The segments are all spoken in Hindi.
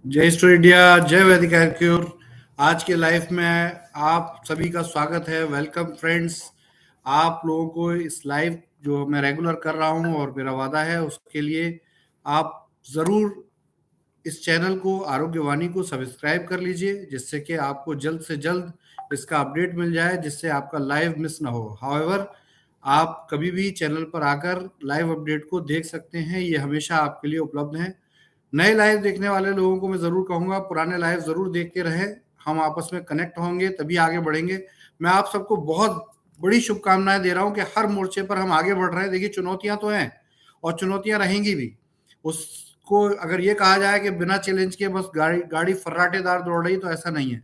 जय श्री इंडिया, जय वैदिक क्योर। आज के लाइफ में आप सभी का स्वागत है। Welcome friends. आप लोगों को इस लाइव जो मैं रेगुलर कर रहा हूं और मेरा वादा है उसके लिए आप ज़रूर इस चैनल को आरोग्यवाणी को सब्सक्राइब कर लीजिए, जिससे कि आपको जल्द से जल्द इसका अपडेट मिल जाए, जिससे आपका लाइव मिस ना हो। हाउएवर, आप कभी भी चैनल पर आकर लाइव अपडेट को देख सकते हैं, ये हमेशा आपके लिए उपलब्ध है। नए लाइव देखने वाले लोगों को मैं ज़रूर कहूँगा, पुराने लाइव ज़रूर देखते रहें। हम आपस में कनेक्ट होंगे तभी आगे बढ़ेंगे। मैं आप सबको बहुत बड़ी शुभकामनाएं दे रहा हूं कि हर मोर्चे पर हम आगे बढ़ रहे हैं। देखिए, चुनौतियां तो हैं और चुनौतियां रहेंगी भी। उसको अगर ये कहा जाए कि बिना चैलेंज के बस गाड़ी गाड़ी फर्राटेदार दौड़ रही, तो ऐसा नहीं है।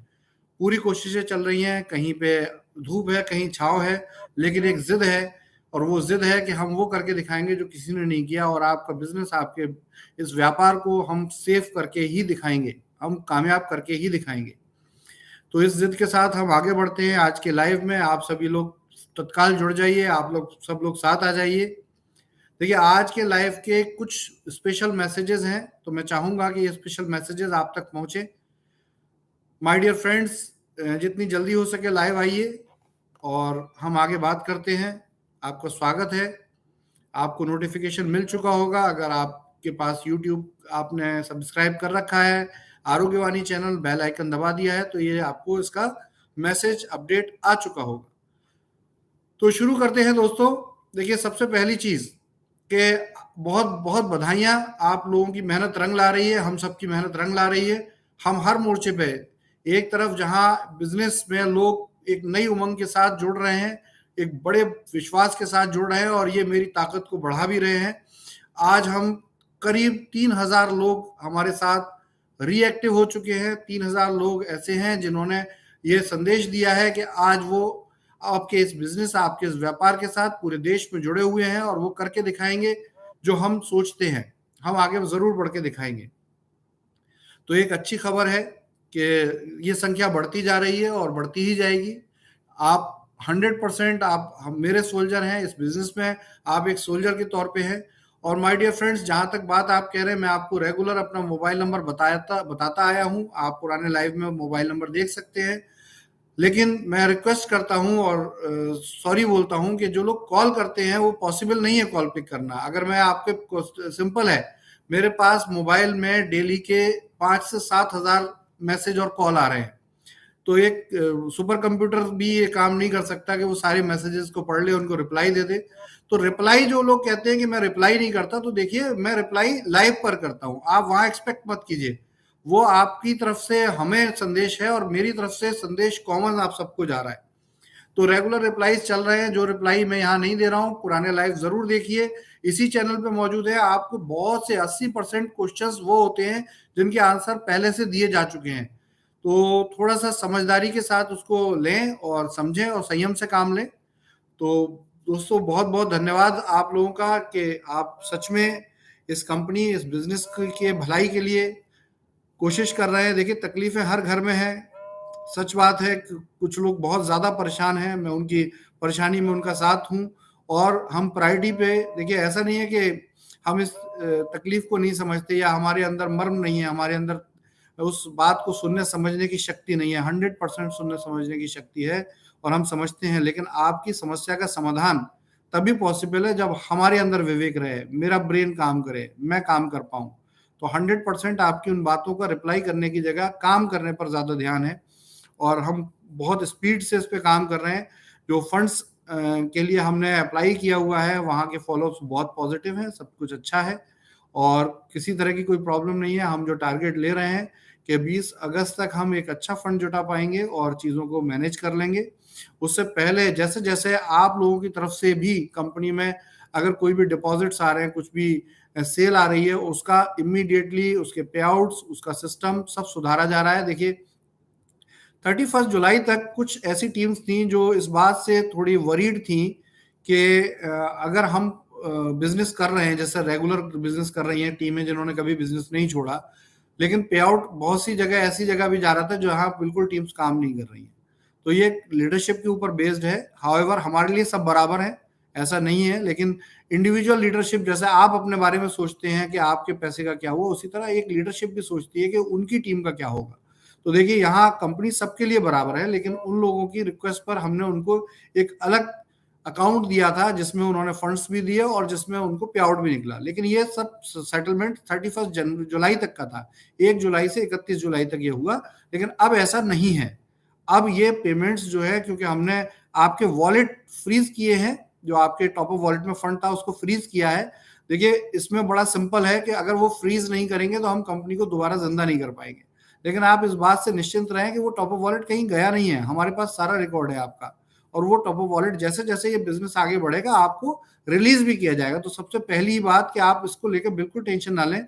पूरी कोशिशें चल रही हैं, कहीं पे धूप है, कहीं छाँव है, लेकिन एक ज़िद है, और वो ज़िद है कि हम वो करके दिखाएँगे जो किसी ने नहीं किया, और आपका बिज़नेस, आपके इस व्यापार को हम सेफ करके ही दिखाएँगे, हम कामयाब करके ही दिखाएँगे। तो इस ज़िद के साथ हम आगे बढ़ते हैं। आज के लाइव में आप सभी लोग तत्काल जुड़ जाइए, आप लोग सब लोग साथ आ जाइए। देखिए, आज के लाइव के कुछ स्पेशल मैसेजेस हैं, तो मैं चाहूँगा कि ये स्पेशल मैसेजेस आप तक पहुँचे। माय डियर फ्रेंड्स, जितनी जल्दी हो सके लाइव आइए और हम आगे बात करते हैं। आपका स्वागत है। आपको नोटिफिकेशन मिल चुका होगा, अगर आपके पास यूट्यूब आपने सब्सक्राइब कर रखा है, आरोग्यवाणी चैनल बेल आइकन दबा दिया है, तो ये आपको इसका मैसेज अपडेट आ चुका होगा। तो शुरू करते हैं दोस्तों। देखिए, सबसे पहली चीज़ कि बहुत बहुत बधाइयाँ। आप लोगों की मेहनत रंग ला रही है, हम सबकी मेहनत रंग ला रही है। हम हर मोर्चे पे, एक तरफ जहाँ बिजनेस में लोग एक नई उमंग के साथ जुड़ रहे हैं, एक बड़े विश्वास के साथ जुड़ रहे हैं, और ये मेरी ताकत को बढ़ा भी रहे हैं। आज हम करीब 3000 लोग हमारे साथ रीएक्टिव हो चुके हैं। 3000 लोग ऐसे हैं जिन्होंने ये संदेश दिया है कि आज वो आपके इस बिजनेस, आपके इस व्यापार के साथ पूरे देश में जुड़े हुए हैं, और वो करके दिखाएंगे जो हम सोचते हैं, हम आगे जरूर बढ़ के दिखाएंगे। तो एक अच्छी खबर है कि ये संख्या बढ़ती जा रही है और बढ़ती ही जाएगी। आप 100% आप हम मेरे सोल्जर हैं इस बिजनेस में। आप एक सोल्जर के तौर पे हैं। और माय डियर फ्रेंड्स, जहां तक बात आप कह रहे हैं, मैं आपको रेगुलर अपना मोबाइल नंबर बताता आया हूं। आप पुराने लाइव में मोबाइल नंबर देख सकते हैं। लेकिन मैं रिक्वेस्ट करता हूं और सॉरी बोलता हूं कि जो लोग कॉल करते हैं, वो पॉसिबल नहीं है कॉल पिक करना। अगर मैं आपके सिंपल है, मेरे पास मोबाइल में डेली के 5 से 7 हजार मैसेज और कॉल आ रहे हैं। तो एक सुपर कंप्यूटर भी ये काम नहीं कर सकता कि वो सारे मैसेजेस को पढ़ ले, उनको रिप्लाई दे दे। तो रिप्लाई, जो लोग कहते हैं कि मैं रिप्लाई नहीं करता, तो देखिए, मैं रिप्लाई लाइव पर करता हूँ। आप वहां एक्सपेक्ट मत कीजिए। वो आपकी तरफ से हमें संदेश है और मेरी तरफ से संदेश कॉमन आप सबको जा रहा है। तो रेगुलर रिप्लाईज चल रहे हैं। जो रिप्लाई मैं यहाँ नहीं दे रहा हूँ, पुराने लाइव जरूर देखिए, इसी चैनल पे मौजूद है। आपको बहुत से 80% क्वेश्चंस वो होते हैं जिनके आंसर पहले से दिए जा चुके हैं। तो थोड़ा सा समझदारी के साथ उसको लें और समझें और संयम से काम लें। तो दोस्तों, बहुत बहुत धन्यवाद आप लोगों का कि आप सच में इस कंपनी, इस बिजनेस के भलाई के लिए कोशिश कर रहे हैं। देखिए, तकलीफें हर घर में है। सच बात है कि कुछ लोग बहुत ज़्यादा परेशान हैं। मैं उनकी परेशानी में उनका साथ हूँ। और हम प्रायोरिटी पे, देखिए, ऐसा नहीं है कि हम इस तकलीफ को नहीं समझते या हमारे अंदर मर्म नहीं है, हमारे अंदर उस बात को सुनने समझने की शक्ति नहीं है। 100% सुनने समझने की शक्ति है और हम समझते हैं। लेकिन आपकी समस्या का समाधान तभी पॉसिबल है जब हमारे अंदर विवेक रहे, मेरा ब्रेन काम करे, मैं काम कर पाऊँ। तो 100% आपकी उन बातों का रिप्लाई करने की जगह काम करने पर ज़्यादा ध्यान है। और हम बहुत स्पीड से इस पे काम कर रहे हैं। जो फंड्स के लिए हमने अप्लाई किया हुआ है, वहाँ के फॉलोअप्स बहुत पॉजिटिव हैं, सब कुछ अच्छा है और किसी तरह की कोई प्रॉब्लम नहीं है। हम जो टारगेट ले रहे हैं कि 20 अगस्त तक हम एक अच्छा फंड जुटा पाएंगे और चीज़ों को मैनेज कर लेंगे। उससे पहले जैसे जैसे आप लोगों की तरफ से भी कंपनी में अगर कोई भी डिपॉजिट्स आ रहे हैं, कुछ भी सेल आ रही है, उसका इमीडिएटली उसके पे आउट्स, उसका सिस्टम सब सुधारा जा रहा है। देखिए, 31 जुलाई तक कुछ ऐसी टीम्स थी जो इस बात से थोड़ी वरीड थी कि अगर हम बिजनेस कर रहे हैं, जैसे रेगुलर बिजनेस कर रही हैं टीमें जिन्होंने कभी बिजनेस नहीं छोड़ा, लेकिन पे आउट बहुत सी जगह ऐसी जगह भी जा रहा था जहां बिल्कुल टीम्स काम नहीं कर रही हैं। तो ये लीडरशिप के ऊपर बेस्ड है। हाउएवर, हमारे लिए सब बराबर है, ऐसा नहीं है। लेकिन इंडिविजुअल लीडरशिप जैसे आप अपने बारे में सोचते हैं कि आपके पैसे का क्या हुआ, उसी तरह एक लीडरशिप भी सोचती है कि उनकी टीम का क्या होगा। तो देखिए यहाँ कंपनी सबके लिए बराबर है, लेकिन उन लोगों की रिक्वेस्ट पर हमने उनको एक अलग अकाउंट दिया था जिसमें उन्होंने फंड्स भी दिए और जिसमें उनको पे आउट भी निकला। लेकिन ये सब सेटलमेंट 31 जुलाई तक का था, 1 जुलाई से 31 जुलाई तक ये हुआ। लेकिन अब ऐसा नहीं है। अब ये पेमेंट्स जो है, क्योंकि हमने आपके वॉलेट फ्रीज किए हैं, जो आपके टॉप अप वॉलेट में फंड था उसको फ्रीज किया है। देखिए इसमें बड़ा सिंपल है कि अगर वो फ्रीज नहीं करेंगे तो हम कंपनी को दोबारा जिंदा नहीं कर पाएंगे। लेकिन आप इस बात से निश्चिंत रहें कि वो टॉप अप वॉलेट कहीं गया नहीं है, हमारे पास सारा रिकॉर्ड है आपका। और वो टॉप अप वॉलेट जैसे जैसे ये बिजनेस आगे बढ़ेगा आपको रिलीज भी किया जाएगा। तो सबसे पहली बात कि आप इसको लेकर बिल्कुल टेंशन ना लें।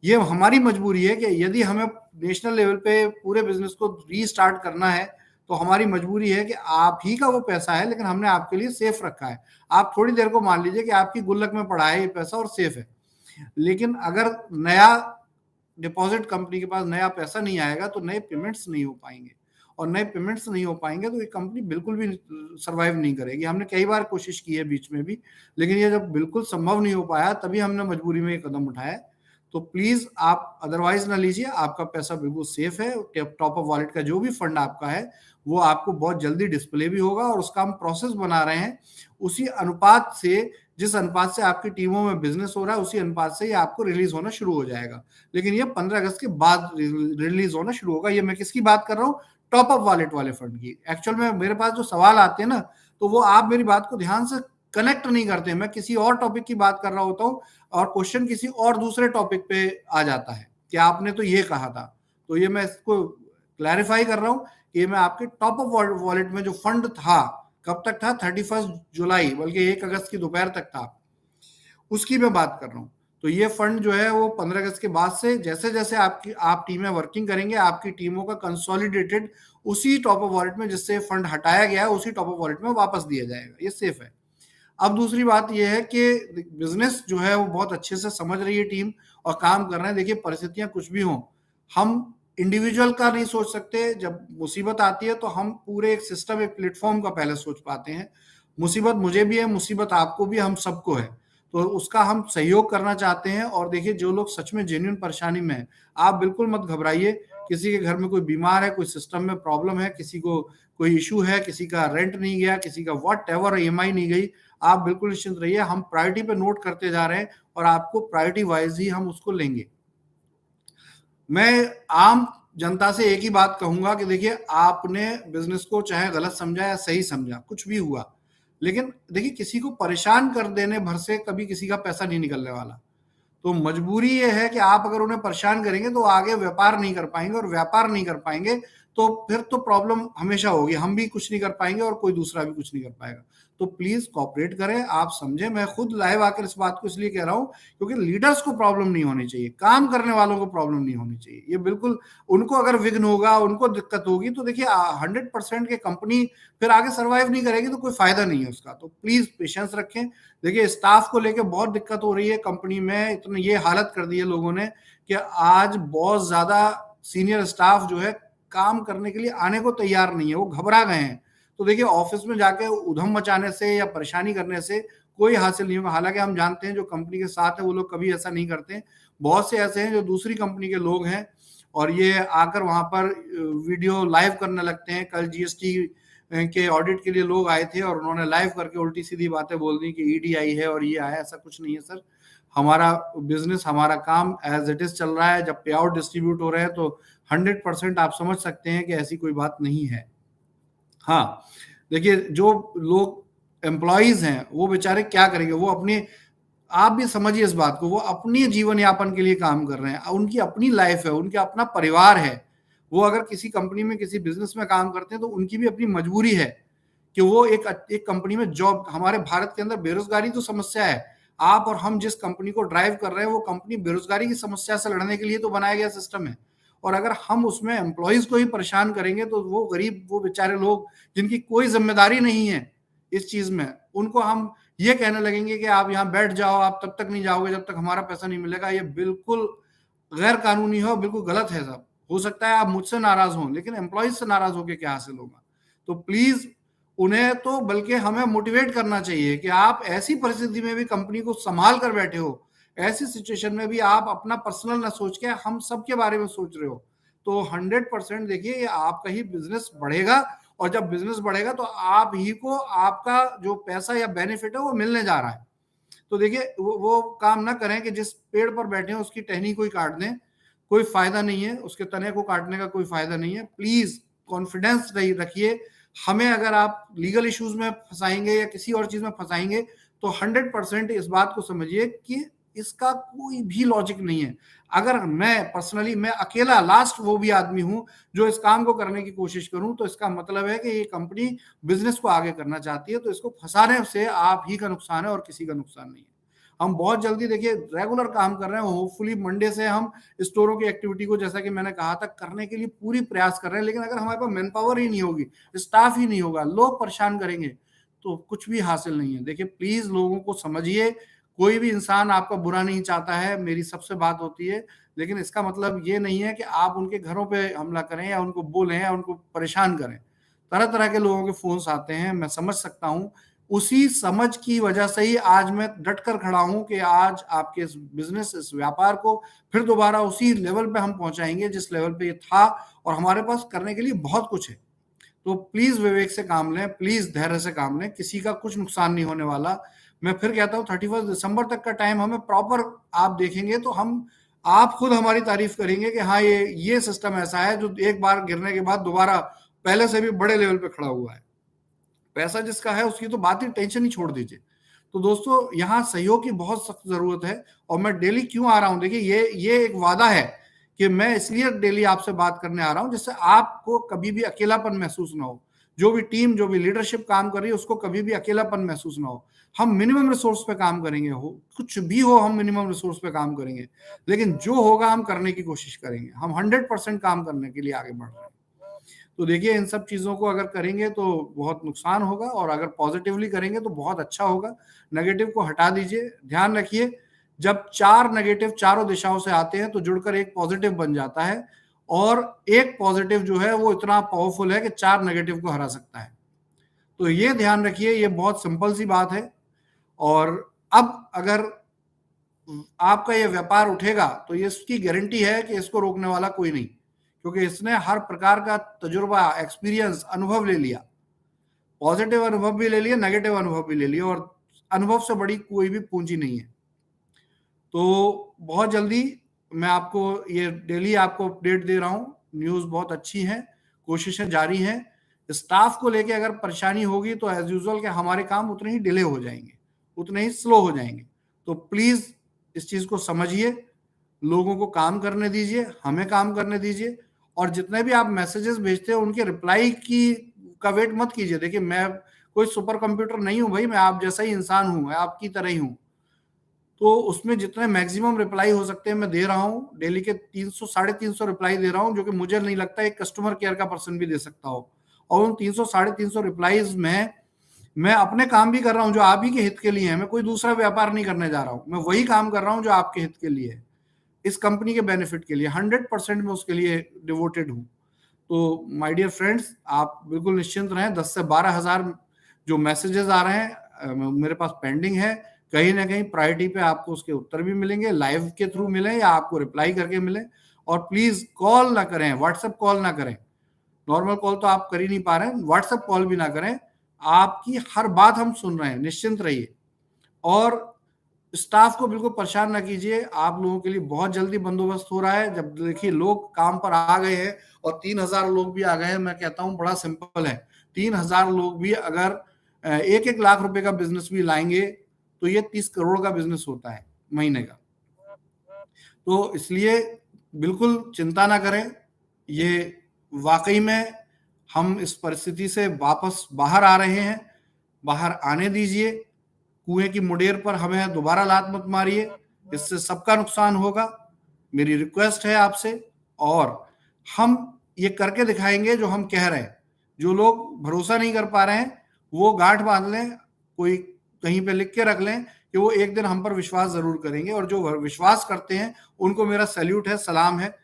ये हमारी मजबूरी है कि यदि हमें नेशनल लेवल पे पूरे बिजनेस को रीस्टार्ट करना है, तो हमारी मजबूरी है कि आप ही का वो पैसा है, लेकिन हमने आपके लिए सेफ रखा है। आप थोड़ी देर को मान लीजिए कि आपकी गुल्लक में पड़ा है ये पैसा और सेफ है। लेकिन अगर नया डिपॉजिट कंपनी के पास नया पैसा नहीं आएगा तो नए पेमेंट्स नहीं हो पाएंगे, और नए पेमेंट्स नहीं हो पाएंगे तो ये कंपनी बिल्कुल भी सरवाइव नहीं करेगी। हमने कई बार कोशिश की है बीच में भी, लेकिन ये जब बिल्कुल संभव नहीं हो पाया तभी हमने मजबूरी में ये कदम उठाया। तो प्लीज आप अदरवाइज ना लीजिए, आपका पैसा बिल्कुल सेफ है। टॉप अप वॉलेट का जो भी फंड आपका है वो आपको बहुत जल्दी डिस्प्ले भी होगा, और उसका हम प्रोसेस बना रहे हैं उसी अनुपात से, जिस अनुपात से आपकी टीमों में बिजनेस हो रहा है उसी अनुपात से ये आपको रिलीज होना शुरू हो जाएगा। लेकिन ये 15 अगस्त के बाद रिलीज होना शुरू होगा। ये मैं किसकी बात कर रहा हूँ? टॉप अप वॉलेट वाले फंड की। एक्चुअल में मेरे पास जो सवाल आते हैं ना, तो वो आप मेरी बात को ध्यान से कनेक्ट नहीं करते। मैं किसी और टॉपिक की बात कर रहा होता हूँ और क्वेश्चन किसी और दूसरे टॉपिक पे आ जाता है कि आपने तो ये कहा था। तो ये मैं इसको क्लैरिफाई कर रहा हूँ कि मैं आपके टॉप अप वॉलेट में जो फंड था, कब तक था? 31 जुलाई, बल्कि 1 अगस्त की दोपहर तक था, उसकी मैं बात कर रहा हूँ। तो ये फंड जो है वो 15 अगस्त के बाद से जैसे जैसे आप टीमें वर्किंग करेंगे, आपकी टीमों का कंसोलिडेटेड उसी टॉप अप वॉलेट में जिससे फंड हटाया गया है उसी टॉप अप वॉलेट में वापस दिया जाएगा। ये सेफ है। अब दूसरी बात यह है कि बिजनेस जो है वो बहुत अच्छे से समझ रही है टीम और काम कर रहे हैं। देखिए परिस्थितियां कुछ भी हों, हम इंडिविजुअल का नहीं सोच सकते। जब मुसीबत आती है तो हम पूरे एक सिस्टम, एक प्लेटफॉर्म का पहले सोच पाते हैं। मुसीबत मुझे भी है, मुसीबत आपको भी, हम सबको है। तो उसका हम सहयोग करना चाहते हैं। और देखिए जो लोग सच में जेन्युइन परेशानी में है, आप बिल्कुल मत घबराइए। किसी के घर में कोई बीमार है, कोई सिस्टम में प्रॉब्लम है, किसी को कोई इशू है, किसी का रेंट नहीं गया, किसी का वॉट एवर ईएमआई नहीं गई, आप बिल्कुल निश्चिंत रहिए। हम प्रायोरिटी पे नोट करते जा रहे हैं और आपको प्रायोरिटी वाइज ही हम उसको लेंगे। मैं आम जनता से एक ही बात कहूंगा कि देखिए आपने बिजनेस को चाहे गलत समझा या सही समझा, कुछ भी हुआ, लेकिन देखिए किसी को परेशान कर देने भर से कभी किसी का पैसा नहीं निकलने वाला। तो मजबूरी ये है कि आप अगर उन्हें परेशान करेंगे तो आगे व्यापार नहीं कर पाएंगे, और व्यापार नहीं कर पाएंगे तो फिर तो प्रॉब्लम हमेशा होगी। हम भी कुछ नहीं कर पाएंगे और कोई दूसरा भी कुछ नहीं कर पाएगा। तो प्लीज कॉपरेट करें, आप समझें। मैं खुद लाइव आकर इस बात को इसलिए कह रहा हूं क्योंकि लीडर्स को प्रॉब्लम नहीं होनी चाहिए, काम करने वालों को प्रॉब्लम नहीं होनी चाहिए। ये बिल्कुल, उनको अगर विघ्न होगा, उनको दिक्कत होगी तो देखिए 100% के कंपनी फिर आगे सर्वाइव नहीं करेगी, तो कोई फायदा नहीं है उसका। तो प्लीज पेशेंस रखें। देखिए स्टाफ को लेके बहुत दिक्कत हो रही है कंपनी में। इतनी ये हालत कर दी है लोगों ने कि आज बहुत ज्यादा सीनियर स्टाफ जो है काम करने के लिए आने को तैयार नहीं है, वो घबरा गए हैं। तो देखिए ऑफिस में जाके उधम मचाने से या परेशानी करने से कोई हासिल नहीं होगा। हालांकि हम जानते हैं जो कंपनी के साथ है वो लोग कभी ऐसा नहीं करते। बहुत से ऐसे हैं जो दूसरी कंपनी के लोग हैं और ये आकर वहां पर वीडियो लाइव करने लगते हैं। कल जीएसटी के ऑडिट के लिए लोग आए थे और उन्होंने लाइव करके उल्टी सीधी बातें बोल दी कि ईडी आई है और ये आया। ऐसा कुछ नहीं है सर। हमारा बिजनेस, हमारा काम एज इट इज चल रहा है। जब पे आउट डिस्ट्रीब्यूट हो रहे हैं तो 100% आप समझ सकते हैं कि ऐसी कोई बात नहीं है। हाँ, देखिए जो लोग एम्प्लॉयज हैं वो बेचारे क्या करेंगे? वो अपने, आप भी समझिए इस बात को, वो अपनी जीवन यापन के लिए काम कर रहे हैं। उनकी अपनी लाइफ है, उनका अपना परिवार है। वो अगर किसी कंपनी में, किसी बिजनेस में काम करते हैं तो उनकी भी अपनी मजबूरी है कि वो एक कंपनी में जॉब। हमारे भारत के अंदर बेरोजगारी तो समस्या है। आप और हम जिस कंपनी को ड्राइव कर रहे हैं वो कंपनी बेरोजगारी की समस्या से लड़ने के लिए तो बनाया गया सिस्टम है। और अगर हम उसमें एम्प्लॉयज को ही परेशान करेंगे तो वो गरीब, वो बेचारे लोग जिनकी कोई जिम्मेदारी नहीं है इस चीज में, उनको हम ये कहने लगेंगे कि आप यहाँ बैठ जाओ, आप तब तक नहीं जाओगे जब तक हमारा पैसा नहीं मिलेगा। ये बिल्कुल गैर कानूनी है और बिल्कुल गलत है सब। हो सकता है आप मुझसे नाराज हों, लेकिन एम्प्लॉयज से नाराज होकर क्या हासिल होगा? तो प्लीज उन्हें तो बल्कि हमें मोटिवेट करना चाहिए कि आप ऐसी परिस्थिति में भी कंपनी को संभाल कर बैठे हो, ऐसी सिचुएशन में भी आप अपना पर्सनल ना सोच के हम सब के बारे में सोच रहे हो। तो 100% देखिए ये आपका ही बिजनेस बढ़ेगा, और जब बिजनेस बढ़ेगा तो आप ही को आपका जो पैसा या बेनिफिट है वो मिलने जा रहा है। तो देखिए वो काम ना करें कि जिस पेड़ पर बैठे हैं उसकी टहनी कोई काट दें, कोई फायदा नहीं है, उसके तने को काटने का कोई फायदा नहीं है। प्लीज कॉन्फिडेंस रखिए। हमें अगर आप लीगल इश्यूज में फंसाएंगे या किसी और चीज में फंसाएंगे तो 100% इस बात को समझिए कि इसका कोई भी लॉजिक नहीं है। अगर मैं पर्सनली मैं अकेला लास्ट वो भी आदमी हूं जो इस काम को करने की कोशिश करूं, तो इसका मतलब है कि ये कंपनी बिजनेस को आगे करना चाहती है, तो इसको फंसाने से आप ही का नुकसान है और किसी का नुकसान नहीं है। हम बहुत जल्दी देखिए रेगुलर काम कर रहे हैं, होपफुली मंडे से हम स्टोरों की एक्टिविटी को जैसा कि मैंने कहा था करने के लिए पूरी प्रयास कर रहे हैं। लेकिन अगर हमारे पास मैन पावर ही नहीं होगी, स्टाफ ही नहीं होगा, लोग परेशान करेंगे, तो कुछ भी हासिल नहीं है। देखिए प्लीज लोगों को समझिए, कोई भी इंसान आपका बुरा नहीं चाहता है, मेरी सबसे बात होती है, लेकिन इसका मतलब ये नहीं है कि आप उनके घरों पे हमला करें या उनको बोलें या उनको परेशान करें। तरह तरह के लोगों के फोन्स आते हैं, मैं समझ सकता हूं। उसी समझ की वजह से ही आज मैं डट कर खड़ा हूं कि आज आपके इस बिजनेस, इस व्यापार को फिर दोबारा उसी लेवल पे हम पहुंचाएंगे जिस लेवल पे ये था, और हमारे पास करने के लिए बहुत कुछ है। तो प्लीज विवेक से काम लें, प्लीज धैर्य से काम लें, किसी का कुछ नुकसान नहीं होने वाला। मैं फिर कहता हूँ 31 दिसंबर तक का टाइम हमें प्रॉपर आप देखेंगे तो हम आप खुद हमारी तारीफ करेंगे कि हाँ ये सिस्टम ऐसा है जो एक बार गिरने के बाद दोबारा पहले से भी बड़े लेवल पे खड़ा हुआ है। पैसा जिसका है उसकी तो बात ही, टेंशन ही छोड़ दीजिए। तो दोस्तों यहाँ सहयोग की बहुत सख्त जरूरत है, और मैं डेली क्यों आ रहा हूँ, देखिए ये एक वादा है कि मैं इसलिए डेली आपसे बात करने आ रहा हूँ जिससे आपको कभी भी अकेलापन महसूस ना हो। जो भी टीम, जो भी लीडरशिप काम कर रही है उसको कभी भी अकेलापन महसूस ना हो। हम मिनिमम रिसोर्स पे काम करेंगे, हो कुछ भी हो हम मिनिमम रिसोर्स पे काम करेंगे, लेकिन जो होगा हम करने की कोशिश करेंगे। हम 100% काम करने के लिए आगे बढ़ रहे हैं। तो देखिए इन सब चीज़ों को अगर करेंगे तो बहुत नुकसान होगा, और अगर पॉजिटिवली करेंगे तो बहुत अच्छा होगा। नेगेटिव को हटा दीजिए। ध्यान रखिए, जब 4 नेगेटिव चारों दिशाओं से आते हैं तो जुड़कर एक पॉजिटिव बन जाता है, और एक पॉजिटिव जो है वो इतना पावरफुल है कि 4 नेगेटिव को हरा सकता है। तो ये ध्यान रखिए, ये बहुत सिंपल सी बात है। और अब अगर आपका ये व्यापार उठेगा तो ये इसकी गारंटी है कि इसको रोकने वाला कोई नहीं, क्योंकि इसने हर प्रकार का तजुर्बा, एक्सपीरियंस, अनुभव ले लिया। पॉजिटिव अनुभव भी ले लिया, नेगेटिव अनुभव भी ले लिया, और अनुभव से बड़ी कोई भी पूंजी नहीं है। तो बहुत जल्दी मैं आपको ये डेली आपको अपडेट दे रहा हूँ। न्यूज़ बहुत अच्छी है, कोशिशें जारी हैं। स्टाफ को लेके अगर परेशानी होगी तो एज यूजुअल के हमारे काम उतने ही डिले हो जाएंगे, उतने ही स्लो हो जाएंगे। तो प्लीज इस चीज को समझिए, लोगों को काम करने दीजिए, हमें काम करने दीजिए, और जितने भी आप मैसेजेस भेजते हो उनके रिप्लाई की का वेट मत कीजिए। देखिए मैं कोई सुपर कंप्यूटर नहीं हूं भाई, मैं आप जैसा ही इंसान हूं, मैं आपकी तरह ही हूं। तो उसमें जितने मैक्सिमम रिप्लाई हो सकते हैं मैं दे रहा हूँ। डेली के 300 350 रिप्लाई दे रहा हूँ, जो कि मुझे नहीं लगता एक कस्टमर केयर का पर्सन भी दे सकता हो। और उन 300 350 रिप्लाईज में मैं अपने काम भी कर रहा हूँ जो आप ही के हित के लिए है। मैं कोई दूसरा व्यापार नहीं करने जा रहा हूँ, मैं वही काम कर रहा हूँ जो आपके हित के लिए है, इस कंपनी के बेनिफिट के लिए। 100% मैं उसके लिए डिवोटेड हूँ। तो माय डियर फ्रेंड्स, आप बिल्कुल निश्चिंत रहें। 10 से 12 हजार जो मैसेजेस आ रहे हैं मेरे पास पेंडिंग है, कहीं ना कहीं प्रायोरिटी पे आपको उसके उत्तर भी मिलेंगे, लाइव के थ्रू मिले या आपको रिप्लाई करके मिले। और प्लीज कॉल ना करें, व्हाट्सएप कॉल ना करें। नॉर्मल कॉल तो आप कर ही नहीं पा रहे हैं, व्हाट्सएप कॉल भी ना करें। आपकी हर बात हम सुन रहे हैं, निश्चिंत रहिए। और स्टाफ को बिल्कुल परेशान ना कीजिए, आप लोगों के लिए बहुत जल्दी बंदोबस्त हो रहा है। जब देखिए लोग काम पर आ गए हैं और 3,000 लोग भी आ गए हैं, मैं कहता हूँ बड़ा सिंपल है। 3,000 लोग भी अगर 1-1 लाख रुपए का बिजनेस भी लाएंगे तो ये 30 करोड़ का बिजनेस होता है महीने का। तो इसलिए बिल्कुल चिंता ना करें, ये वाकई में हम इस परिस्थिति से वापस बाहर आ रहे हैं। बाहर आने दीजिए, कुएं की मुडेर पर हमें दोबारा लात मत मारिए, इससे सबका नुकसान होगा। मेरी रिक्वेस्ट है आपसे, और हम ये करके दिखाएंगे जो हम कह रहे हैं। जो लोग भरोसा नहीं कर पा रहे हैं वो गांठ बांध लें, कोई कहीं पे लिख के रख लें कि वो एक दिन हम पर विश्वास जरूर करेंगे, और जो विश्वास करते हैं उनको मेरा सैल्यूट है, सलाम है।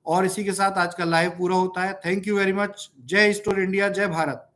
और इसी के साथ आज का लाइव पूरा होता है। Thank you very much. जय स्टोर इंडिया, जय भारत।